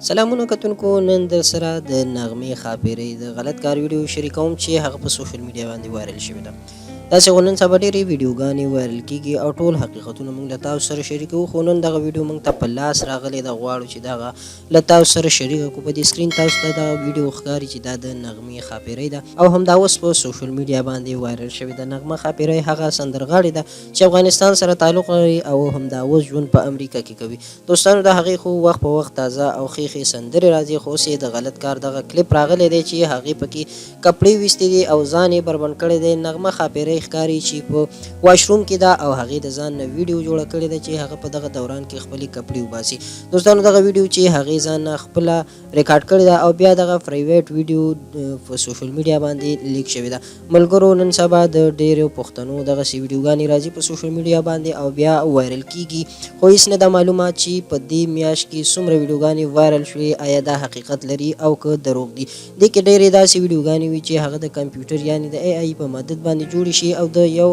سلامونه کتونکو، نن در سره د نغمې ښاپېرۍ د غلط کار ویډیو شریکوم چې هغه په سوشل میډیا باندې وایرل شوې ده. داسې خو نن سبا ډېرې ویډیوګانې وایرل کېږي او ټول حقیقتونه موږ له تاسو سره شریکوو، خو نن دغه ویډیو موږ ته په لاس راغلی ده. غواړو چې دغه له تاسو سره شریکه کړو. په دې سکرین تاسو ته دغه ویډیو ښکاري چې دا د نغمې ښاپېرۍ ده او همدا اوس په سوشل میډیا باندې وایرل شوې ده. نغمه ښاپېرۍ هغه سندرغاړې ده چې افغانستان سره تعلق لري او همدا اوس ژوند په امریکا کې کوي. دوستانو، د هغې خو وخت په وخت تازه او ښې سندرې راځي، خو اوس یې د غلط کار دغه کلیپ راغلی دی چې هغې پکې کپړې ویستې دي او ځان یې بربنډ کړی دی. نغمه ښاپېرۍ ښکاري چې په واشروم کې ده او هغې د ځان نه ویډیو جوړه کړې ده چې هغه په دغه دوران کې خپلې کپړې وباسي. دوستانو، دغه ویډیو چې هغې ځان نه خپله ریکارډ کړې ده او بیا دغه پرایویټ ویډیو په سوشل میډیا باندې لیک شوې ده. ملګرو، نن سبا د ډېرو پښتنو دغسې ویډیوګانې راځي په سوشل میډیا باندې او بیا وایرل کېږي، خو هېڅ نه ده معلومه چې په دې میاشت کې څومره ویډیوګانې وایرل شوې، آیا دا حقیقت لري او که دروغ دي. دې کې ډېرې داسې ویډیوګانې وي چې هغه د کمپیوټر یعنې د AI په مدد باندې جوړې شي او د یو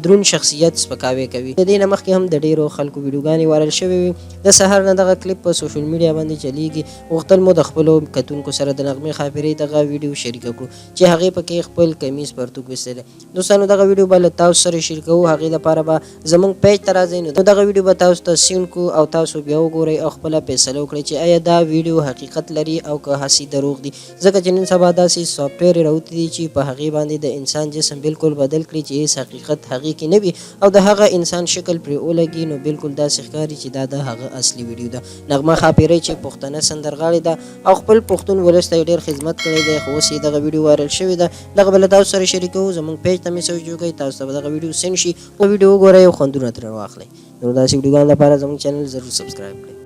دروند شخصیت سپکاوی کوي. د دې نه مخکې هم د ډېرو خلکو ویډیوګانې وایرل شوې وي. د سهار نه دغه کلیپ په سوشل میډیا باندې چلیږي. غوښتل مو د خپلو کتونکو سره د نغمې ښاپېرۍ دغه ویډیو شریکه کړو چې هغې پکې خپل کمیز پرتوګ ویستی. دوستانو، دغه ویډیو به له تاسو سره شریکوو. هغې لپاره به زموږ پیج ته راځئ، نو دغه ویډیو به تاسو ته سیند کړو او تاسو بیا وګورئ او خپله فیصله وکړئ چې آیا دا ویډیو حقیقت لري او که هسې دروغ دي. ځکه چې نن سبا داسې سافټویر راوتي دي چې په هغې باندې د انسان جسم بالکل بدل کړي چې هېڅ حقیقت هغې کې نه وي او د هغه انسان شکل پرې ولګي، نو بالکل داسې ښکاري چې دا د هغه اصلي ویډیو ده. نغمه ښاپېرۍ چې پښتنه سندرغاړې ده او خپل پښتون ولس ته یې ډېر خدمت کړی دی، خو اوس یې دغه ویډیو وایرل شوې ده. دغه به له تاسو سره شریکوو. زموږ پیج ته میسج وکړئ، تاسو ته به دغه ویډیو سینډ شي. ویډیو وګورئ او خوندونه ترې واخلئ. نو داسې ویډیوګانو لپاره زموږ چینل ضرور سبسکرایب کړئ.